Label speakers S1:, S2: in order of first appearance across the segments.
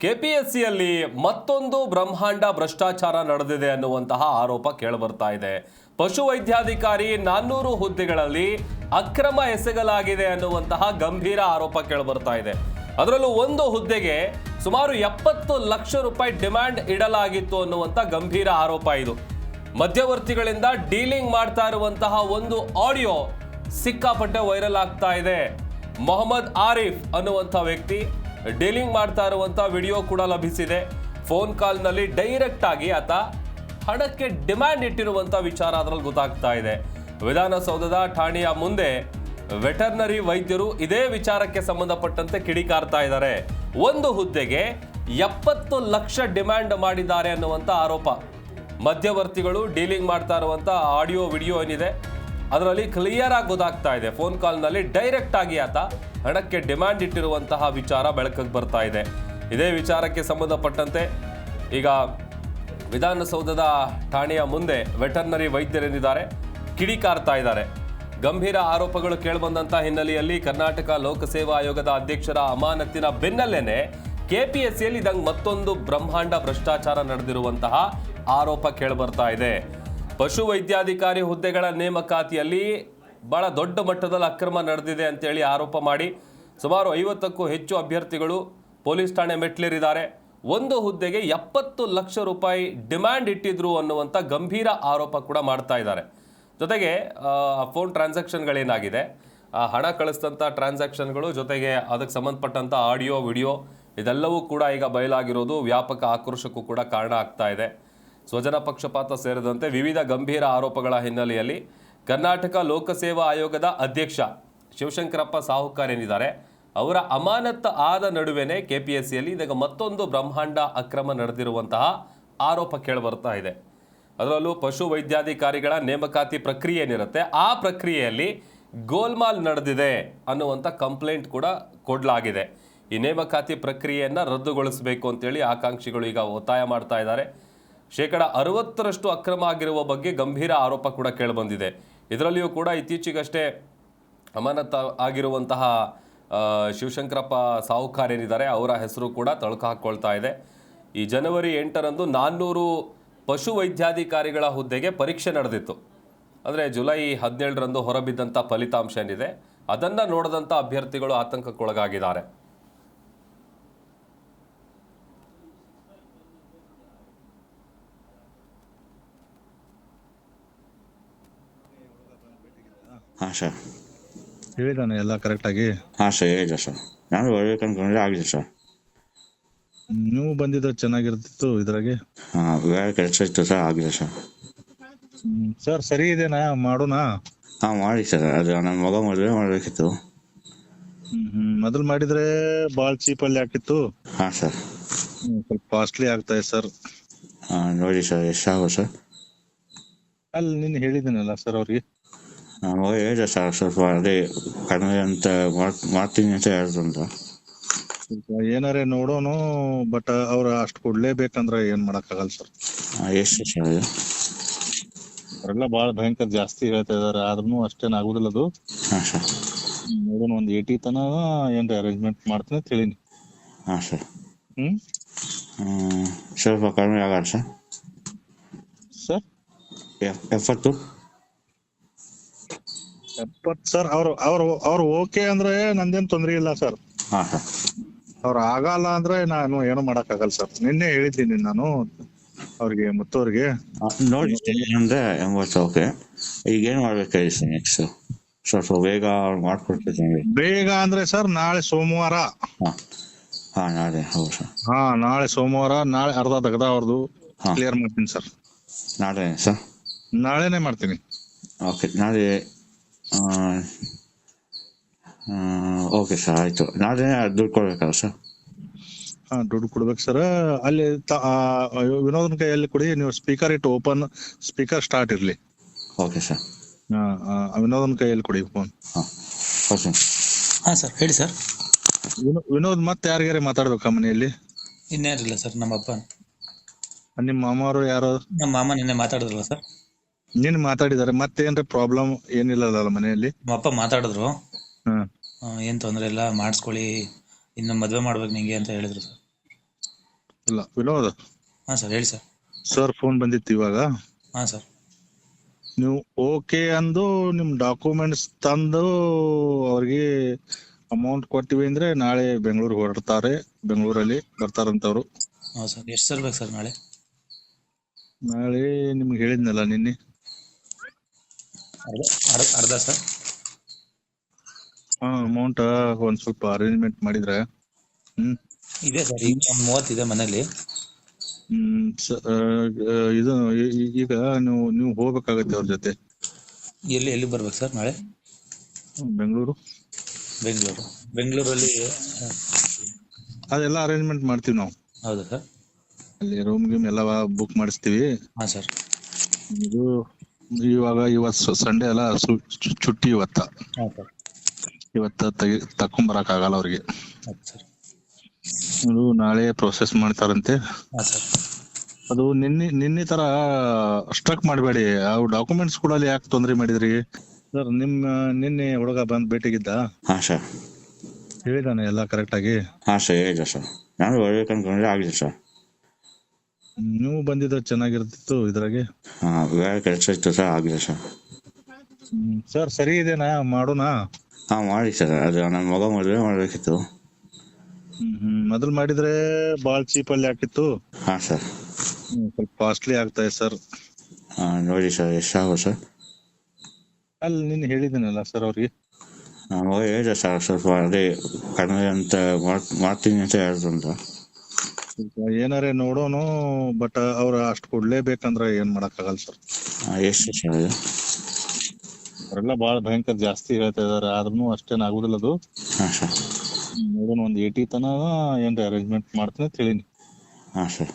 S1: ಕೆಪಿಎಸ್ಸಿಯಲ್ಲಿ ಮತ್ತೊಂದು ಬ್ರಹ್ಮಾಂಡ ಭ್ರಷ್ಟಾಚಾರ ನಡೆದಿದೆ ಅನ್ನುವಂತಹ ಆರೋಪ ಕೇಳಿಬರ್ತಾ ಇದೆ. ಪಶುವೈದ್ಯಾಧಿಕಾರಿ 400 ಹುದ್ದೆಗಳಲ್ಲಿ ಅಕ್ರಮ ಎಸಗಲಾಗಿದೆ ಅನ್ನುವಂತಹ ಗಂಭೀರ ಆರೋಪ ಕೇಳಿಬರ್ತಾ ಇದೆ. ಅದರಲ್ಲೂ ಒಂದು ಹುದ್ದೆಗೆ ಸುಮಾರು 70 ಲಕ್ಷ ರೂಪಾಯಿ ಡಿಮ್ಯಾಂಡ್ ಇಡಲಾಗಿತ್ತು ಅನ್ನುವಂಥ ಗಂಭೀರ ಆರೋಪ ಇದು. ಮಧ್ಯವರ್ತಿಗಳಿಂದ ಡೀಲಿಂಗ್ ಮಾಡ್ತಾ ಇರುವಂತಹ ಒಂದು ಆಡಿಯೋ ಸಿಕ್ಕಾಪಟ್ಟೆ ವೈರಲ್ ಆಗ್ತಾ ಇದೆ. ಮೊಹಮ್ಮದ್ ಆರಿಫ್ ಅನ್ನುವಂಥ ವ್ಯಕ್ತಿ ಡೀಲಿಂಗ್ ಮಾಡ್ತಾ ಇರುವಂಥ ವಿಡಿಯೋ ಕೂಡ ಲಭಿಸಿದೆ. ಫೋನ್ ಕಾಲ್ನಲ್ಲಿ ಡೈರೆಕ್ಟ್ ಆಗಿ ಆತ ಹಣಕ್ಕೆ ಡಿಮ್ಯಾಂಡ್ ಇಟ್ಟಿರುವಂಥ ವಿಚಾರ ಅದರಲ್ಲಿ ಗೊತ್ತಾಗ್ತಾ ಇದೆ. ವಿಧಾನಸೌಧದ ಠಾಣೆಯ ಮುಂದೆ ವೆಟರ್ನರಿ ವೈದ್ಯರು ಇದೇ ವಿಚಾರಕ್ಕೆ ಸಂಬಂಧಪಟ್ಟಂತೆ ಕಿಡಿಕಾರ್ತಾ ಇದ್ದಾರೆ. ಒಂದು ಹುದ್ದೆಗೆ 70 ಲಕ್ಷ ಡಿಮ್ಯಾಂಡ್ ಮಾಡಿದ್ದಾರೆ ಅನ್ನುವಂಥ ಆರೋಪ. ಮಧ್ಯವರ್ತಿಗಳು ಡೀಲಿಂಗ್ ಮಾಡ್ತಾ ಇರುವಂಥ ಆಡಿಯೋ ವಿಡಿಯೋ ಏನಿದೆ ಅದರಲ್ಲಿ ಕ್ಲಿಯರ್ ಆಗಿ ಗೊತ್ತಾಗ್ತಾ ಇದೆ. ಫೋನ್ ಕಾಲ್ನಲ್ಲಿ ಡೈರೆಕ್ಟ್ ಆಗಿ ಆತ ಹಣಕ್ಕೆ ಡಿಮ್ಯಾಂಡ್ ಇಟ್ಟಿರುವಂತಹ ವಿಚಾರ ಬೆಳಕಿಗೆ ಬರ್ತಾ ಇದೆ. ಇದೇ ವಿಚಾರಕ್ಕೆ ಸಂಬಂಧಪಟ್ಟಂತೆ ಈಗ ವಿಧಾನಸೌಧದ ಠಾಣೆಯ ಮುಂದೆ ವೆಟರ್ನರಿ ವೈದ್ಯರೇನಿದ್ದಾರೆ ಕಿಡಿಕಾರ್ತಾ ಇದ್ದಾರೆ. ಗಂಭೀರ ಆರೋಪಗಳು ಕೇಳಿಬಂದಂಥ ಹಿನ್ನೆಲೆಯಲ್ಲಿ ಕರ್ನಾಟಕ ಲೋಕಸೇವಾ ಆಯೋಗದ ಅಧ್ಯಕ್ಷರ ಅಮಾನತಿನ ಬೆನ್ನಲ್ಲೇನೆ ಕೆಪಿಎಸ್ಸಿಯಲ್ಲಿ ಇದಂಗೆ ಮತ್ತೊಂದು ಬ್ರಹ್ಮಾಂಡ ಭ್ರಷ್ಟಾಚಾರ ನಡೆದಿರುವಂತಹ ಆರೋಪ ಕೇಳಿಬರ್ತಾ ಇದೆ. ಪಶುವೈದ್ಯಾಧಿಕಾರಿ ಹುದ್ದೆಗಳ ನೇಮಕಾತಿಯಲ್ಲಿ ಬಹಳ ದೊಡ್ಡ ಮಟ್ಟದಲ್ಲಿ ಅಕ್ರಮ ನಡೆದಿದೆ ಅಂತೇಳಿ ಆರೋಪ ಮಾಡಿ ಸುಮಾರು 50ಕ್ಕೂ ಹೆಚ್ಚು ಅಭ್ಯರ್ಥಿಗಳು ಪೊಲೀಸ್ ಠಾಣೆ ಮೆಟ್ಲೇರಿದ್ದಾರೆ. ಒಂದು ಹುದ್ದೆಗೆ 70 ಲಕ್ಷ ರೂಪಾಯಿ ಡಿಮ್ಯಾಂಡ್ ಇಟ್ಟಿದ್ರು ಅನ್ನುವಂಥ ಗಂಭೀರ ಆರೋಪ ಕೂಡ ಮಾಡ್ತಾ ಇದ್ದಾರೆ. ಜೊತೆಗೆ ಫೋನ್ ಟ್ರಾನ್ಸಾಕ್ಷನ್ಗಳೇನಾಗಿದೆ, ಹಣ ಕಳಿಸಿದಂಥ ಟ್ರಾನ್ಸಾಕ್ಷನ್ಗಳು ಜೊತೆಗೆ ಅದಕ್ಕೆ ಸಂಬಂಧಪಟ್ಟಂಥ ಆಡಿಯೋ ವಿಡಿಯೋ ಇದೆಲ್ಲವೂ ಕೂಡ ಈಗ ಬಯಲಾಗಿರೋದು ವ್ಯಾಪಕ ಆಕ್ರೋಶಕ್ಕೂ ಕೂಡ ಕಾರಣ ಆಗ್ತಾ ಇದೆ. ಸ್ವಜನ ಪಕ್ಷಪಾತ ಸೇರಿದಂತೆ ವಿವಿಧ ಗಂಭೀರ ಆರೋಪಗಳ ಹಿನ್ನೆಲೆಯಲ್ಲಿ ಕರ್ನಾಟಕ ಲೋಕಸೇವಾ ಆಯೋಗದ ಅಧ್ಯಕ್ಷ ಶಿವಶಂಕರಪ್ಪ ಸಾಹುಕಾರ್ ಏನಿದ್ದಾರೆ ಅವರ ಅಮಾನತ್ ಆದ ನಡುವೆನೇ ಕೆಪಿಎಸ್ಸಿಯಲ್ಲಿ ಇದೀಗ ಮತ್ತೊಂದು ಬ್ರಹ್ಮಾಂಡ ಅಕ್ರಮ ನಡೆದಿರುವಂತಹ ಆರೋಪ ಕೇಳಿಬರ್ತಾ ಇದೆ. ಅದರಲ್ಲೂ ಪಶು ವೈದ್ಯಾಧಿಕಾರಿಗಳ ನೇಮಕಾತಿ ಪ್ರಕ್ರಿಯೆ ಏನಿರುತ್ತೆ ಆ ಪ್ರಕ್ರಿಯೆಯಲ್ಲಿ ಗೋಲ್ಮಾಲ್ ನಡೆದಿದೆ ಅನ್ನುವಂಥ ಕಂಪ್ಲೇಂಟ್ ಕೂಡ ಕೊಡಲಾಗಿದೆ. ಈ ನೇಮಕಾತಿ ಪ್ರಕ್ರಿಯೆಯನ್ನು ರದ್ದುಗೊಳಿಸಬೇಕು ಅಂತೇಳಿ ಆಕಾಂಕ್ಷಿಗಳು ಈಗ ಒತ್ತಾಯ ಮಾಡ್ತಾ ಇದ್ದಾರೆ. 60% ಅಕ್ರಮ ಆಗಿರುವ ಬಗ್ಗೆ ಗಂಭೀರ ಆರೋಪ ಕೂಡ ಕೇಳಿಬಂದಿದೆ. ಇದರಲ್ಲಿಯೂ ಕೂಡ ಇತ್ತೀಚೆಗಷ್ಟೇ ಅಮಾನತ್ ಆಗಿರುವಂತಹ ಶಿವಶಂಕರಪ್ಪ ಸಾಹುಕಾರ್ ಏನಿದ್ದಾರೆ ಅವರ ಹೆಸರು ಕೂಡ ತಳುಕು ಹಾಕ್ಕೊಳ್ತಾ ಇದೆ. ಈ ಜನವರಿ 8ರಂದು 400 ಪಶುವೈದ್ಯಾಧಿಕಾರಿಗಳ ಹುದ್ದೆಗೆ ಪರೀಕ್ಷೆ ನಡೆದಿತ್ತು. ಅಂದರೆ ಜುಲೈ 17ರಂದು ಹೊರಬಿದ್ದಂಥ ಫಲಿತಾಂಶ ಏನಿದೆ ಅದನ್ನು ನೋಡಿದಂಥ ಅಭ್ಯರ್ಥಿಗಳು ಆತಂಕಕ್ಕೊಳಗಾಗಿದ್ದಾರೆ.
S2: ಹಾಂ ಸರ್,
S3: ಹೇಳಿದಾನೆ ಎಲ್ಲ ಕರೆಕ್ಟಾಗಿ.
S2: ಹಾಂ ಸರ್, ಹೇಳಿದೆ ಸರ್. ನಾನು ಬರ್ಬೇಕು ಅನ್ಕೊಂಡ್ರೆ ಆಗಿದೆ ಸರ್.
S3: ನೀವು ಬಂದಿದ್ರೆ ಚೆನ್ನಾಗಿರ್ತಿತ್ತು ಇದ್ರಾಗೆ.
S2: ಹಾಂ, ಬೇರೆ ಕೆಲಸ ಇತ್ತು ಸರ್, ಆಗಿದೆ ಸರ್.
S3: ಸರ್ ಸರಿ ಇದೆನಾ, ಮಾಡೋಣ?
S2: ಹಾಂ, ಮಾಡಿ ಸರ್. ಅದು ನನ್ನ ಮಗ ಮದುವೆ ಮಾಡಬೇಕಿತ್ತು.
S3: ಮೊದಲು ಮಾಡಿದ್ರೆ ಭಾಳ ಚೀಪಲ್ಲಿ ಹಾಕಿತ್ತು.
S2: ಹಾಂ ಸರ್.
S3: ಸ್ವಲ್ಪ ಕಾಸ್ಟ್ಲಿ ಆಗ್ತಾ ಇದೆ ಸರ್.
S2: ಹಾಂ, ನೋಡಿ ಸರ್ ಎಷ್ಟಾಗೋ ಸರ್.
S3: ಅಲ್ಲಿ ನೀನು ಹೇಳಿದ್ದೀನಲ್ಲ ಸರ್ ಅವ್ರಿಗೆ.
S2: ನನ್ನ ಮಗ ಹೇಳಿದೆ ಸರ್, ಸ್ವಲ್ಪ ಅದೇ ಕಡಿಮೆ ಅಂತ ಮಾಡ್ತೀನಿ ಅಂತ ಹೇಳ್ತಂತ.
S3: ಏನಾರೇ ನೋಡೋಣ, ಬಟ್ ಅವ್ರು ಅಷ್ಟು ಕೊಡ್ಲೇಬೇಕಂದ್ರೆ ಏನ್ ಮಾಡಕ್ಕಾಗಲ್ಲ ಸರ್.
S2: ಎಷ್ಟು ಸರ್ ಅದು?
S3: ಅವರೆಲ್ಲ ಭಾಳ ಭಯಂಕರ ಜಾಸ್ತಿ ಹೇಳ್ತಾ ಇದಾರೆ, ಆದ್ರೂ ಅಷ್ಟೇನ್ ಆಗುದಿಲ್ಲ ಅದು.
S2: ಹಾಂ ಸರ್.
S3: ನೋಡೋಣ, ಒಂದು 80 ತನ ಏನ್ರಿ ಅರೇಂಜ್ಮೆಂಟ್ ಮಾಡ್ತೀನಿ ಅಂತ ಹೇಳಿನಿ.
S2: ಹಾಂ ಸರ್. ಸ್ವಲ್ಪ ಕಡಿಮೆ ಆಗಲ್ಲ ಸರ್?
S3: ಸರ್
S2: 70
S3: ಸರ್, ಅವ್ರು ಓಕೆ ಅಂದ್ರೆ ನಂದೇನ್ ತೊಂದ್ರೆ ಇಲ್ಲ ಸರ್.
S2: ಹಾಂ ಸರ್.
S3: ಅವ್ರು ಆಗಲ್ಲ ಅಂದ್ರೆ ನಾನು ಏನು ಮಾಡಕ್ ಆಗಲ್ಲ ಸರ್. ನಿನ್ನೆ ಹೇಳಿದ್ದೀನಿ ನಾನು ಅವ್ರಿಗೆ ಮತ್ತವ್ರಿಗೆ.
S2: ನೋಡಿ ಅಂದ್ರೆ 80 ಓಕೆ. ಈಗೇನು ಮಾಡ್ಬೇಕಾಗಿ ಸರ್ ನೆಕ್ಸ್ಟ್? ಸ್ವಲ್ಪ ಬೇಗ ಮಾಡ್ಕೊಡ್ತೀನಿ.
S3: ಬೇಗ ಅಂದ್ರೆ ಸರ್ ನಾಳೆ ಸೋಮವಾರ.
S2: ಹಾಂ, ನಾಳೆ. ಹೌದು ಸರ್.
S3: ನಾಳೆ ಸೋಮವಾರ, ನಾಳೆ ಅರ್ಧ ತೆಗ್ದ ಅವ್ರದ್ದು ಕ್ಲಿಯರ್ ಮಾಡ್ತೀನಿ ಸರ್.
S2: ನಾಳೆ ಸರ್?
S3: ನಾಳೆನೆ ಮಾಡ್ತೀನಿ.
S2: ಓಕೆ, ನಾಳೆ. ಓಕೆ ಸರ್, ಆಯ್ತು. ನಾಳೆ ದುಡ್ಡು ಕೊಡ್ಬೇಕಲ್ಲ ಸರ್?
S3: ದುಡ್ಡು ಕೊಡ್ಬೇಕು ಸರ್. ಅಲ್ಲಿ ವಿನೋದನ್ ಕೈಯಲ್ಲಿ ಕೊಡಿ, ನೀವು ಸ್ಪೀಕರ್ ಇಟ್ಟು ಓಪನ್ ಸ್ಪೀಕರ್ ಸ್ಟಾರ್ಟ್ ಇರ್ಲಿ.
S2: Okay sir.
S3: ವಿನೋದನ್ ಕೈಯಲ್ಲಿ ಕೊಡಿ ಫೋನ್.
S2: ಓಕೆ.
S4: ಹಾಂ ಸರ್, ಹೇಳಿ ಸರ್.
S3: ವಿನೋದ್ ಮತ್ತೆ ಯಾರಿಗಾರೆ ಮಾತಾಡ್ಬೇಕಾ ಮನೆಯಲ್ಲಿ?
S4: ಇನ್ನೇನಿಲ್ಲ ಸರ್, ನಮ್ಮ ಅಪ್ಪ.
S3: ನಿಮ್ಮ ಮಾಮವರು ಯಾರು?
S4: ನಮ್ಮ ಮಾಮ ನಿನ್ನೆ ಮಾತಾಡಿದ್ರಲ್ಲ ಸರ್.
S3: ನೀನ್ ಮಾತಾಡಿದಾರೆ, ಮತ್ತೇನ್ರಿ ಪ್ರಾಬ್ಲಮ್ ಏನಿಲ್ಲದಲ್ಲ ಮನೆಯಲ್ಲಿ?
S4: ನಮ್ಮ ಅಪ್ಪ ಮಾತಾಡಿದ್ರು.
S3: ಹ್ಮ್
S4: ಏನ್ ತೊಂದ್ರೆ ಇಲ್ಲ, ಮಾಡಿಸ್ಕೊಳ್ಳಿ, ಇನ್ನು ಮದ್ವೆ ಮಾಡ್ಬೇಕು ನಿಂಗೆ ಅಂತ ಹೇಳಿದ್ರು ಸರ್.
S3: ಇಲ್ಲ ವಿನೋದ್
S4: ಹಾ ಸರ್ ಹೇಳಿ ಸರ್.
S3: ಸರ್ ಫೋನ್ ಬಂದಿತ್ತು ಇವಾಗ.
S4: ಹಾ ಸರ್.
S3: ನೀವು ಓಕೆ ಅಂದು ನಿಮ್ ಡಾಕ್ಯುಮೆಂಟ್ಸ್ ತಂದು ಅವ್ರಿಗೆ ಅಮೌಂಟ್ ಕೊಟ್ಟಿವಿ ಅಂದ್ರೆ ನಾಳೆ ಬೆಂಗಳೂರಿಗೆ ಹೊರಡ್ತಾರೆ. ಬೆಂಗಳೂರಲ್ಲಿ ಬರ್ತಾರಂತವ್ರು.
S4: ಹಾ ಸರ್ ಎಷ್ಟು ಸರ್ ಬೇಕು ಸರ್ ನಾಳೆ?
S3: ನಾಳೆ ನಿಮ್ಗೆ ಹೇಳಿದ್ನಲ್ಲ ನಿನ್ನೆ.
S4: ಅರ್ಧ ಸರ್.
S3: ಅಮೌಂಟ್ ಒಂದ್ ಸ್ವಲ್ಪ ಅರೇಂಜ್ಮೆಂಟ್ ಮಾಡಿದ್ರೆ.
S4: ಇದೆ ಸರ್, ಈಗ ಒಂದು 30 ಇದೆ ಮನೇಲಿ.
S3: ಇದು ಈಗ ನೀವು ಹೋಗ್ಬೇಕಾಗತ್ತೆ ಅವ್ರ ಜೊತೆ.
S4: ಎಲ್ಲಿ ಬರ್ಬೇಕು ಸರ್ ನಾಳೆ?
S3: ಬೆಂಗಳೂರು.
S4: ಬೆಂಗಳೂರಲ್ಲಿ
S3: ಅದೆಲ್ಲ ಅರೇಂಜ್ಮೆಂಟ್ ಮಾಡ್ತೀವಿ ನಾವು.
S4: ಹೌದಾ ಸರ್?
S3: ಅಲ್ಲಿ ರೂಮ್ ಗಿಮ್ ಎಲ್ಲ ಬುಕ್ ಮಾಡಿಸ್ತೀವಿ.
S4: ಹಾ ಸರ್.
S3: ಇದು ಇವತ್ತು ಸಂಡೇ ಅಲ್ಲ, ಚುಟ್ಟಿ ಇವತ್ತ.
S4: ಹಾ ಸರ್.
S3: ಇವತ್ತ ತಕೊಂಬರಕ್ ಆಗಲ್ಲ ಅವ್ರಿಗೆ.
S4: ಹೌದು ಸರ್.
S3: ಅದು ನಾಳೆ ಪ್ರೊಸೆಸ್ ಮಾಡ್ತಾರಂತೆ.
S4: ಹಾ ಸರ್.
S3: ಅದು ನಿನ್ನೆ ತರ ಸ್ಟ್ರಕ್ ಮಾಡಬೇಡಿ. ಅವು ಡಾಕ್ಯುಮೆಂಟ್ಸ್ ಕೂಡ ಯಾಕೆ ತೊಂದರೆ ಮಾಡಿದ್ರಿ ಸರ್? ನಿನ್ನೆ ಹುಡುಗ ಬಂದ್ ಭೇಟಿಗಿದ್ದ.
S2: ಹಾ ಸರ್.
S3: ಹೇಳಿದಾನೆ ಎಲ್ಲ ಕರೆಕ್ಟ್ ಆಗಿ?
S2: ಹಾ ಸರ್ ಹೇಳಿದೆ ಸರ್. ನಾನು ಬರ್ಬೇಕು ಅನ್ಕೊಂಡ್ರೆ ಆಗಿದೆ ಸರ್.
S3: ನೀವು ಬಂದಿದ್ರೆ ಚೆನ್ನಾಗಿರ್ತಿತ್ತು ಇದ್ರಾಗೆ.
S2: ಹಾ ಬೇರೆ ಕೆಲಸ ಇತ್ತು ಸರ್, ಆಗಿದೆ ಸರ್.
S3: ಸರ್ ಸರಿ ಇದೆನಾ? ಮಾಡೋಣ.
S2: ಹಾ ಮಾಡಿ ಸರ್. ಅದು ನನ್ನ ಮಗ ಮದುವೆ ಮಾಡ್ಬೇಕಿತ್ತು.
S3: ಮೊದಲು ಮಾಡಿದ್ರೆ ಬಾಳ್ ಚೀಪ್ ಅಲ್ಲಿ ಹಾಕಿತ್ತು.
S2: ಹಾ ಸರ್.
S3: ಸ್ವಲ್ಪ ಕಾಸ್ಟ್ಲಿ ಆಗ್ತಾ ಇದೆ ಸರ್.
S2: ನೋಡಿ ಸರ್ ಎಷ್ಟಾಗುತ್ತೆ ಸರ್?
S3: ಅಲ್ಲಿ ನಿನ್ನೆ ಹೇಳಿದ್ದೀನಲ್ಲ ಸರ್ ಅವ್ರಿಗೆ.
S2: ನಾನು ಹೇಳಿದೆ ಸರ್, ಸ್ವಲ್ಪ ಅದೇ ಕಡಿಮೆ ಅಂತ ಮಾಡ್ತೀನಿ ಅಂತ ಹೇಳ್ತಂತ.
S3: ಏನಾರೇ ನೋಡೋಣ, ಬಟ್ ಅವ್ರ ಅಷ್ಟು ಕೊಡ್ಲೇಬೇಕಂದ್ರೆ ಏನ್ ಮಾಡಕ್ ಆಗಲ್ಲ ಸರ್.
S2: ಎಷ್ಟು ಸರ್ ಅದು?
S3: ಅವರೆಲ್ಲ ಬಾಳ ಭಯಂಕರ ಜಾಸ್ತಿ ಹೇಳ್ತಾ ಇದಾರೆ, ಆದ್ರೂ ಅಷ್ಟೇನ್ ಆಗುದಿಲ್ಲ ಅದು.
S2: ಹಾ ಸರ್.
S3: ನೋಡೋಣ, ಒಂದ್ 80 ತನ ಏನ್ರಿ ಅರೇಂಜ್ಮೆಂಟ್ ಮಾಡ್ತೀನಿ ಅಂತ ಹೇಳಿನಿ.
S2: ಹಾ ಸರ್.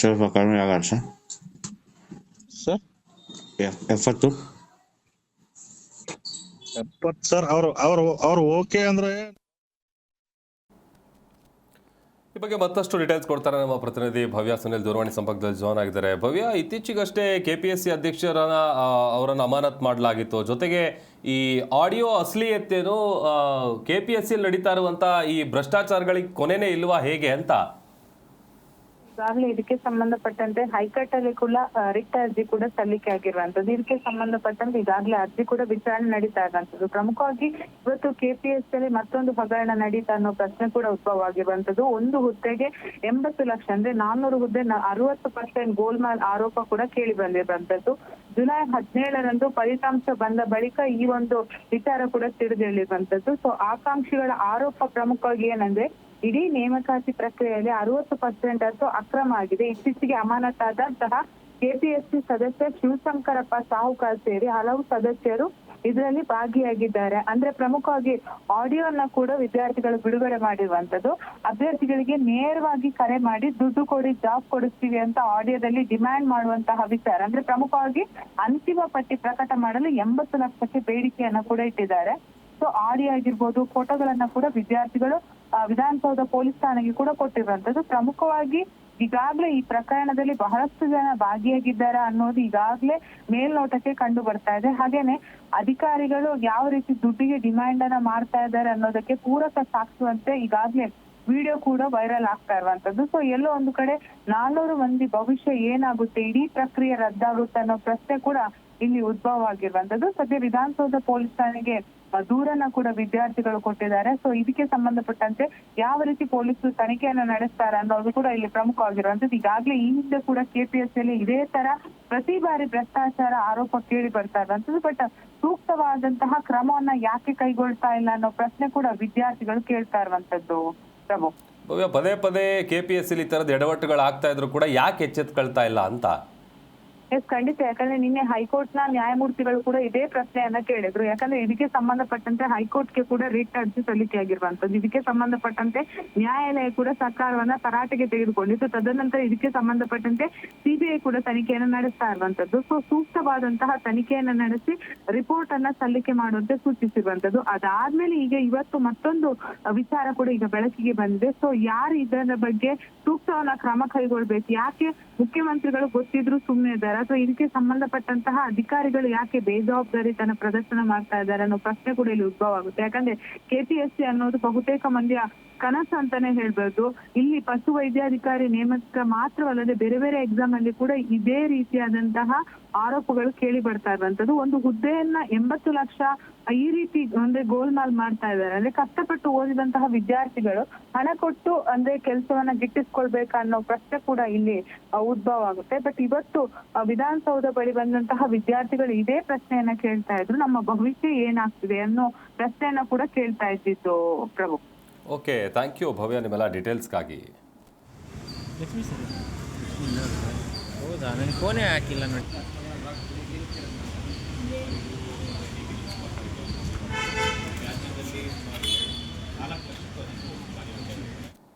S2: ಸ್ವಲ್ಪ ಕಡಿಮೆ ಆಗಲ್ಲ ಸರ್?
S3: Sir
S2: 70
S3: sir. ಅವ್ರು ಓಕೆ ಅಂದ್ರೆ
S1: ಈ ಬಗ್ಗೆ ಮತ್ತಷ್ಟು ಡೀಟೇಲ್ಸ್ ಕೊಡ್ತಾರೆ ನಮ್ಮ ಪ್ರತಿನಿಧಿ ಭವ್ಯ ಸುನಿಲ್ ದೂರವಾಣಿ ಸಂಪರ್ಕದಲ್ಲಿ ಜಾಯ್ನ್ ಆಗಿದ್ದಾರೆ. ಭವ್ಯ, ಇತ್ತೀಚೆಗಷ್ಟೇ KPSC ಅವರನ್ನು ಅಮಾನತ್ ಮಾಡಲಾಗಿತ್ತು. ಜೊತೆಗೆ ಈ ಆಡಿಯೋ ಅಸಲಿಯತ್ತೇನು KPSC ನಡೀತಾ ಇರುವಂತ ಈ ಭ್ರಷ್ಟಾಚಾರಗಳಿಗೆ ಕೊನೆನೇ ಇಲ್ವಾ ಹೇಗೆ ಅಂತ?
S5: ಈಗಾಗಲೇ ಇದಕ್ಕೆ ಸಂಬಂಧಪಟ್ಟಂತೆ ಹೈಕೋರ್ಟ್ ಅಲ್ಲಿ ಕೂಡ ರಿಟ್ ಅರ್ಜಿ ಕೂಡ ಸಲ್ಲಿಕೆ ಆಗಿರುವಂತದ್ದು. ಇದಕ್ಕೆ ಸಂಬಂಧಪಟ್ಟಂತೆ ಈಗಾಗಲೇ ಅರ್ಜಿ ಕೂಡ ವಿಚಾರಣೆ ನಡೀತಾ ಇರುವಂತದ್ದು. ಪ್ರಮುಖವಾಗಿ ಇವತ್ತು KPSC ಅಲ್ಲಿ ಮತ್ತೊಂದು ಹಗರಣ ನಡೀತಾ ಅನ್ನೋ ಪ್ರಶ್ನೆ ಕೂಡ ಉದ್ಭವ ಆಗಿರುವಂತದ್ದು. ಒಂದು ಹುದ್ದೆಗೆ 80 ಲಕ್ಷ ಅಂದ್ರೆ 400 ಹುದ್ದೆ 60% ಗೋಲ್ಮಾಲ್ ಆರೋಪ ಕೂಡ ಕೇಳಿ ಬಂದಿರುವಂತದ್ದು. ಜುಲೈ 17ರಂದು ಫಲಿತಾಂಶ ಬಂದ ಬಳಿಕ ಈ ಒಂದು ವಿಚಾರ ಕೂಡ ತಿಳಿದೇಳಿರುವಂತದ್ದು. ಸೊ ಆಕಾಂಕ್ಷಿಗಳ ಆರೋಪ ಪ್ರಮುಖವಾಗಿ ಏನಂದ್ರೆ, ಇಡೀ ನೇಮಕಾತಿ ಪ್ರಕ್ರಿಯೆಯಲ್ಲಿ 60% ಅಷ್ಟು ಅಕ್ರಮ ಆಗಿದೆ. ಇತ್ತೀಚೆಗೆ ಅಮಾನತಾದಂತಹ KPSC ಸದಸ್ಯ ಶಿವಶಂಕರಪ್ಪ ಸಾಹುಕಾರ್ ಸೇರಿ ಹಲವು ಸದಸ್ಯರು ಇದರಲ್ಲಿ ಭಾಗಿಯಾಗಿದ್ದಾರೆ. ಅಂದ್ರೆ ಪ್ರಮುಖವಾಗಿ ಆಡಿಯೋನ ಕೂಡ ವಿದ್ಯಾರ್ಥಿಗಳು ಬಿಡುಗಡೆ ಮಾಡಿರುವಂತದ್ದು. ಅಭ್ಯರ್ಥಿಗಳಿಗೆ ನೇರವಾಗಿ ಕರೆ ಮಾಡಿ ದುಡ್ಡು ಕೊಡಿ, ಜಾಬ್ ಕೊಡಿಸ್ತೀವಿ ಅಂತ ಆಡಿಯೋದಲ್ಲಿ ಡಿಮ್ಯಾಂಡ್ ಮಾಡುವಂತಹ ವಿಚಾರ. ಅಂದ್ರೆ ಪ್ರಮುಖವಾಗಿ ಅಂತಿಮ ಪಟ್ಟಿ ಪ್ರಕಟ ಮಾಡಲು 80 ಲಕ್ಷಕ್ಕೆ ಬೇಡಿಕೆಯನ್ನ ಕೂಡ ಇಟ್ಟಿದ್ದಾರೆ. ಸೊ ಆಡಿಯೋ ಆಗಿರ್ಬೋದು, ಫೋಟೋಗಳನ್ನ ಕೂಡ ವಿದ್ಯಾರ್ಥಿಗಳು ವಿಧಾನಸೌಧ ಪೊಲೀಸ್ ಠಾಣೆಗೆ ಕೂಡ ಕೊಟ್ಟಿರುವಂತದ್ದು. ಪ್ರಮುಖವಾಗಿ ಈಗಾಗಲೇ ಈ ಪ್ರಕರಣದಲ್ಲಿ ಬಹಳಷ್ಟು ಜನ ಭಾಗಿಯಾಗಿದ್ದಾರೆ ಅನ್ನೋದು ಈಗಾಗಲೇ ಮೇಲ್ನೋಟಕ್ಕೆ ಕಂಡು ಬರ್ತಾ ಇದೆ. ಹಾಗೇನೆ ಅಧಿಕಾರಿಗಳು ಯಾವ ರೀತಿ ದುಡ್ಡಿಗೆ ಡಿಮ್ಯಾಂಡ್ ಅನ್ನ ಮಾಡ್ತಾ ಇದ್ದಾರೆ ಅನ್ನೋದಕ್ಕೆ ಪೂರಕ ಸಾಕ್ಷುವಂತೆ ಈಗಾಗಲೇ ವಿಡಿಯೋ ಕೂಡ ವೈರಲ್ ಆಗ್ತಾ ಇರುವಂತದ್ದು. ಸೊ ಎಲ್ಲೋ ಒಂದು ಕಡೆ 400 ಮಂದಿ ಭವಿಷ್ಯ ಏನಾಗುತ್ತೆ, ಇಡೀ ಪ್ರಕ್ರಿಯೆ ರದ್ದಾಗುತ್ತೆ ಅನ್ನೋ ಪ್ರಶ್ನೆ ಕೂಡ ಇಲ್ಲಿ ಉದ್ಭವ ಆಗಿರುವಂತದ್ದು. ಸದ್ಯ ವಿಧಾನಸೌಧ ಪೊಲೀಸ್ ಠಾಣೆಗೆ ದೂರನ್ನ ಕೂಡ ವಿದ್ಯಾರ್ಥಿಗಳು ಕೊಟ್ಟಿದ್ದಾರೆ. ಸೊ ಇದಕ್ಕೆ ಸಂಬಂಧಪಟ್ಟಂತೆ ಯಾವ ರೀತಿ ಪೊಲೀಸರು ತನಿಖೆಯನ್ನ ನಡೆಸ್ತಾರೆ ಅನ್ನೋದು ಕೂಡ ಇಲ್ಲಿ ಪ್ರಮುಖವಾಗಿರುವಂತದ್ದು. ಈಗಾಗಲೇ ಈ ಹಿಂದೆ ಕೂಡ KPSC ಅಲ್ಲಿ ಇದೇ ತರ ಪ್ರತಿ ಬಾರಿ ಭ್ರಷ್ಟಾಚಾರ ಆರೋಪ ಕೇಳಿ ಬರ್ತಾ ಇರುವಂತದ್ದು. ಬಟ್ ಸೂಕ್ತವಾದಂತಹ ಕ್ರಮವನ್ನ ಯಾಕೆ ಕೈಗೊಳ್ತಾ ಇಲ್ಲ ಅನ್ನೋ ಪ್ರಶ್ನೆ ಕೂಡ ವಿದ್ಯಾರ್ಥಿಗಳು ಕೇಳ್ತಾ ಇರುವಂತದ್ದು. ಪ್ರಭು,
S1: ಪದೇ ಪದೇ KPSC ಈ ತರದ ಎಡವಟ್ಟುಗಳು ಆಗ್ತಾ ಇದ್ರು ಕೂಡ ಯಾಕೆ ಎಚ್ಚೆತ್ಕೊಳ್ತಾ ಇಲ್ಲ ಅಂತ?
S5: ಎಸ್, ಖಂಡಿತ. ಯಾಕಂದ್ರೆ ನಿನ್ನೆ ಹೈಕೋರ್ಟ್ ನ ನ್ಯಾಯಮೂರ್ತಿಗಳು ಕೂಡ ಇದೇ ಪ್ರಶ್ನೆಯನ್ನ ಕೇಳಿದ್ರು. ಯಾಕಂದ್ರೆ ಇದಕ್ಕೆ ಸಂಬಂಧಪಟ್ಟಂತೆ ಹೈಕೋರ್ಟ್ಗೆ ಕೂಡ ರಿಟ್ ಅರ್ಜಿ ಸಲ್ಲಿಕೆ ಆಗಿರುವಂತದ್ದು. ಇದಕ್ಕೆ ಸಂಬಂಧಪಟ್ಟಂತೆ ನ್ಯಾಯಾಲಯ ಕೂಡ ಸರ್ಕಾರವನ್ನ ತರಾಟೆಗೆ ತೆಗೆದುಕೊಂಡಿತ್ತು. ತದನಂತರ ಇದಕ್ಕೆ ಸಂಬಂಧಪಟ್ಟಂತೆ CBI ಕೂಡ ತನಿಖೆಯನ್ನ ನಡೆಸ್ತಾ ಇರುವಂತದ್ದು. ಸೊ ಸೂಕ್ತವಾದಂತಹ ತನಿಖೆಯನ್ನ ನಡೆಸಿ ರಿಪೋರ್ಟ್ ಅನ್ನ ಸಲ್ಲಿಕೆ ಮಾಡುವಂತೆ ಸೂಚಿಸಿರುವಂತದ್ದು. ಅದಾದ್ಮೇಲೆ ಈಗ ಇವತ್ತು ಮತ್ತೊಂದು ವಿಚಾರ ಕೂಡ ಈಗ ಬೆಳಕಿಗೆ ಬಂದಿದೆ. ಸೊ ಯಾರು ಇದರ ಬಗ್ಗೆ ಸೂಕ್ತವನ್ನ ಕ್ರಮ ಕೈಗೊಳ್ಬೇಕು, ಯಾಕೆ ಮುಖ್ಯಮಂತ್ರಿಗಳು ಗೊತ್ತಿದ್ರು ಸುಮ್ಮನೆ ಇದ್ದಾರೆ, ಅಥವಾ ಇದಕ್ಕೆ ಸಂಬಂಧಪಟ್ಟಂತಹ ಅಧಿಕಾರಿಗಳು ಯಾಕೆ ಬೇಜವಾಬ್ದಾರಿತನ ಪ್ರದರ್ಶನ ಮಾಡ್ತಾ ಇದ್ದಾರೆ ಅನ್ನೋ ಪ್ರಶ್ನೆ ಕೂಡ ಇಲ್ಲಿ ಉದ್ಭವ ಆಗುತ್ತೆ. ಯಾಕಂದ್ರೆ KPSC ಅನ್ನೋದು ಬಹುತೇಕ ಮಂದಿಯ ಕನಸು ಅಂತಾನೆ ಹೇಳ್ಬೋದು. ಇಲ್ಲಿ ಪಶು ವೈದ್ಯಾಧಿಕಾರಿ ನೇಮಕ ಮಾತ್ರವಲ್ಲದೆ ಬೇರೆ ಬೇರೆ ಎಕ್ಸಾಮ್ ಅಲ್ಲಿ ಕೂಡ ಇದೇ ರೀತಿಯಾದಂತಹ ಆರೋಪಗಳು ಕೇಳಿ ಬರ್ತಾ ಇರುವಂತದ್ದು. ಒಂದು ಹುದ್ದೆಯನ್ನ 80 ಲಕ್ಷ ಈ ರೀತಿ ಅಂದ್ರೆ ಗೋಲ್ಮಾಲ್ ಮಾಡ್ತಾ ಇದ್ದಾರೆ. ಅಂದ್ರೆ ಕಷ್ಟಪಟ್ಟು ಓದಿದಂತಹ ವಿದ್ಯಾರ್ಥಿಗಳು ಹಣ ಕೊಟ್ಟು ಅಂದ್ರೆ ಕೆಲಸವನ್ನ ಗಿಟ್ಟಿಸ್ಕೊಳ್ಬೇಕನ್ನೋ ಪ್ರಶ್ನೆ ಕೂಡ ಇಲ್ಲಿ ಉದ್ಭವ ಆಗುತ್ತೆ. ಬಟ್ ಇವತ್ತು ವಿಧಾನಸೌಧ ಬಳಿ ಬಂದಂತಹ ವಿದ್ಯಾರ್ಥಿಗಳು ಇದೇ ಪ್ರಶ್ನೆಯನ್ನ ಕೇಳ್ತಾ ಇದ್ರು, ನಮ್ಮ ಭವಿಷ್ಯ ಏನಾಗ್ತಿದೆ ಅನ್ನೋ ಪ್ರಶ್ನೆಯನ್ನ ಕೂಡ ಕೇಳ್ತಾ ಇದ್ದಿತ್ತು ಪ್ರಭು.
S1: ಓಕೆ, ಥ್ಯಾಂಕ್ ಯು ಭವ್ಯ ನಿಮ್ಮೆಲ್ಲ ಡೀಟೇಲ್ಸ್ಗಾಗಿ.
S6: ಲಕ್ಷ್ಮೀ ಸರ್ ಹೌದಾ, ನನಗೆ ಫೋನೇ ಹಾಕಿಲ್ಲ ನೋಡಿ.